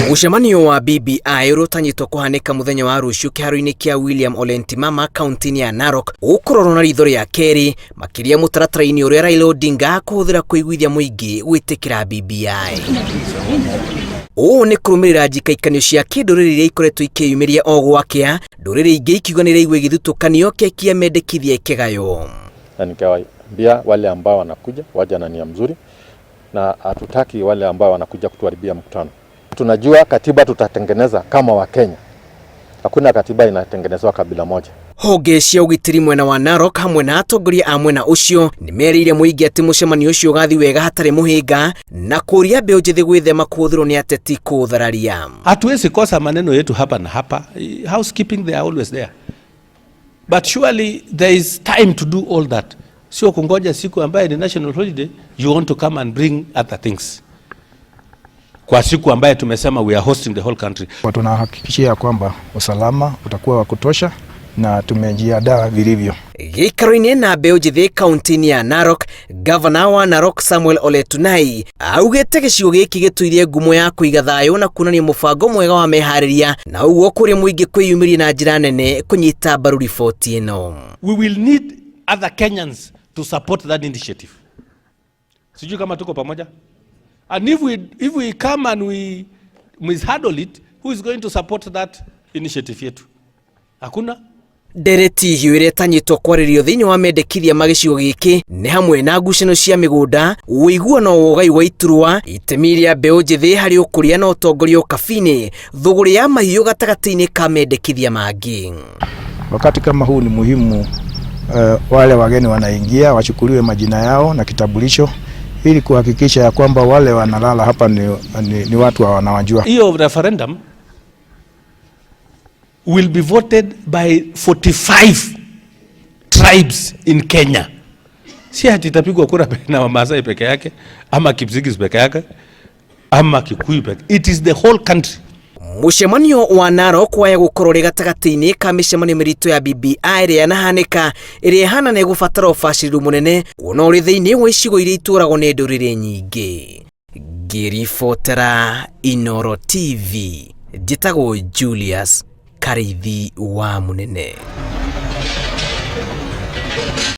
Mucemanio wa BBI urutanyitwo kuhanika muthenya wa ruciu kiharo-ini kia William Olentimama kaunti-ini ya Narok ukurorwo na ritho ria keri makiria mutaratara-ini uria Raila Odinga kuhuthira kuiguithia muingi gwitikira BBI. Ni kurumirira njikaikanio cia kinduriri iria ikoretwo ikiyumiria o gwakia nduriri ingi ikiuga ni iraigua githutũkanio kia mendekithia kigagayo. Na nikawaambia wale ambao wanakuja waje na nia mzuri na hatutaki wale ambao wanakuja kutuharibia mkutano. Tunajua katiba tutatengeneza kama wa Kenya. Hakuna katiba inatengenezwa kabila moja. Honge cia ugitiri mwena wa Narok hamwe na atongoria a mwena ucio ni meriire muingi ati mucemanio ucio gathi wega hatari muhinga na kuria mbeu njithi gwithema kuthirwo ni ateti kuthararia. Hatuwezi kosa maneno yetu hapa na hapa. Housekeeping they are always there. But surely there is time to do all that. Sio kungoja siku ambaye ni national holiday you want to come and bring other things. Kwa siku ambaye tumesema we are hosting the whole country. Tunahakikishia kwamba usalama utakuwa wa kutosha na tumejiandaa vilivyo. Gikaro-ini na mbeu njithi kaunti-ini ya Narok, Governor wa Narok Samuel Ole Tunai augite gicigo giki gituirie ngumo ya kuiga thayo na kunania mubango mwega wa mehariria na uguo kuria muingi kwiyumiria na njira nene kunyita mbaru riboti ino. We will need other Kenyans to support that initiative. Sijui kama tuko pamoja. And if we come and we mishandle it, who is going to support that initiative yetu? Hakuna. Dereti hiyo iretanyitwo kwaririo thiini wa mendekithia magicigo giki ni hamwe na ngucanio cia migunda uiguano wogai wa iturwa itemi ria mbeu njithi hari ukuria na utongoria ukabini thuguri ya mahiũ gatagati-ini ka mendekithia mangi. Wakati kama huu ni muhimu wale wageni wanaingia wachukuliwe majina yao na kitambulisho ili kuhakikisha ya kwamba wale wanalala hapa ni watu wanawajua. Hiyo referendum will be voted by 45 tribes in Kenya. Si ati itapigwa kura na Wamasai peke yake ama Kipsigis peke yake ama Kikuyu peke. It is the whole country. Mucemanio wa Narok waya gukorwo gatagati-ini ka micemanio miritu ya BBI iria yanahanika iria ihana na igubatara ubaciriru munene kuona uri thiini wa icigo iria ituragwo ni nduriri nyingi. Ngiribotera Inooro TV, njitagwo Julius Karithi wa Munene.